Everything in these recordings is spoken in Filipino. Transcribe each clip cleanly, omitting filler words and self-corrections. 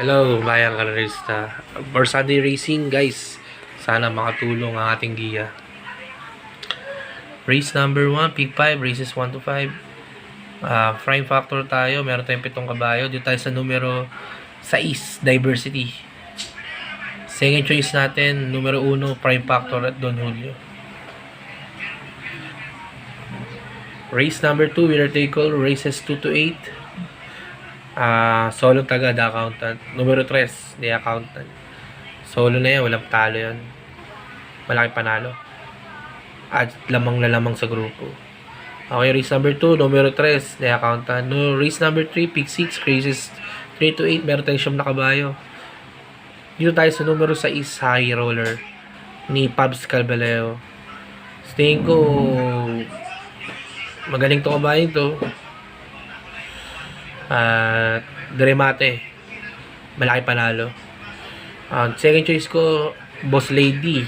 Hello, bayang karerista. For Sunday Racing, guys. Sana makatulong ang ating giya. Race number 1, pick 5, races 1 to 5. Prime factor tayo. Meron tayong 7 kabayo. Dito tayo sa numero 6, diversity. Second choice natin, numero 1, prime factor at Don Julio. Race number 2, winner take all, races 2 to 8. Solo taga, the accountant. Numero 3, the accountant. Solo na yan, walang talo yan. Malaki panalo. At lamang na lamang sa grupo. Okay, race number 2, numero 3, the accountant. No, race number 3, pick 6, races 3 to 8. Meron tayong 9 na kabayo. Dito tayo sa numero 6, high roller ni Pabs Calbaleo. Tingin ko magaling to kabayo to. Dremate, malaki panalo. Second choice ko, Boss Lady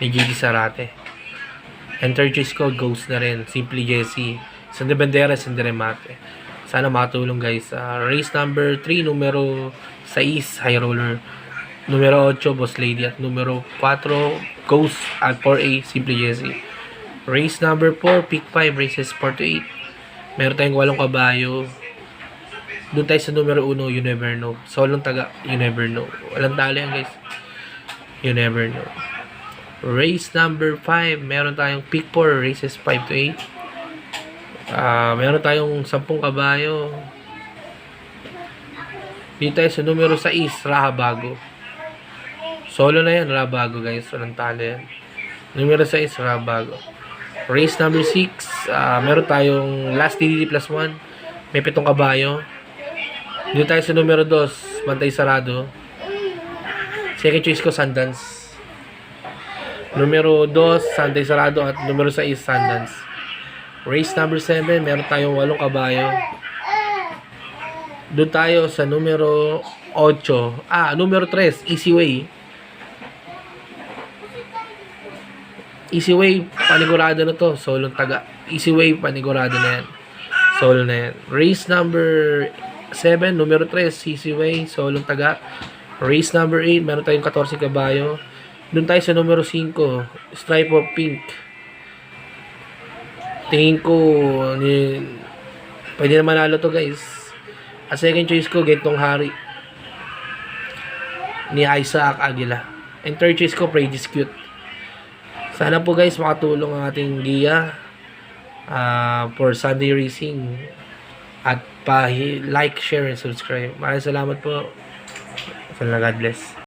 ni JD Sarate. And third choice ko, Ghost na rin, Simply Jessie, Sande Banderas and Dremate. Sana makatulong guys. Race number 3, numero 6, high roller. Numero 8, Boss Lady. At numero 4, Ghost. At 4A, Simply Jessie. Race number 4, pick 5, races 4 to 8. Meron tayong 8 kabayo. Doon tayo sa numero 1, you never know. Solong taga, you never know. Walang tali yan guys. You never know. Race number 5, meron tayong pick 4, races 5 to 8. Meron tayong 10 kabayo. Dito tayo sa numero 6, Rahabago. Solo na yan, Rahabago guys. Walang tali yan. Numero 6, Rahabago. Race number 6, meron tayong last TDD plus 1. May 7 kabayo. Dito tayo sa numero 2, Bantay Sarado. Second choice ko, Sundance. Numero 2, Bantay Sarado. At numero 6, Sundance. Race number 7, meron tayong 8 kabayo. Doon tayo sa numero 8. Numero 3, Easy Way. Easy Way, panigurado na to. Solong taga. Easy Way, panigurado na yan. Solo na yan. Race number 7, numero 3, Easy Way, solong taga. Race number 8, meron tayong 14 kabayo. Doon tayo sa numero 5, Stripe of Pink. Tingin ko, pwede na manalo to guys. At second choice ko, Gentong Hari ni Isaac Aguila. And third choice ko, Prejis Cute. Sana po guys makatulong ang ating giya for Sunday Racing. At pa-like, share, and subscribe. Maraming salamat po. God bless.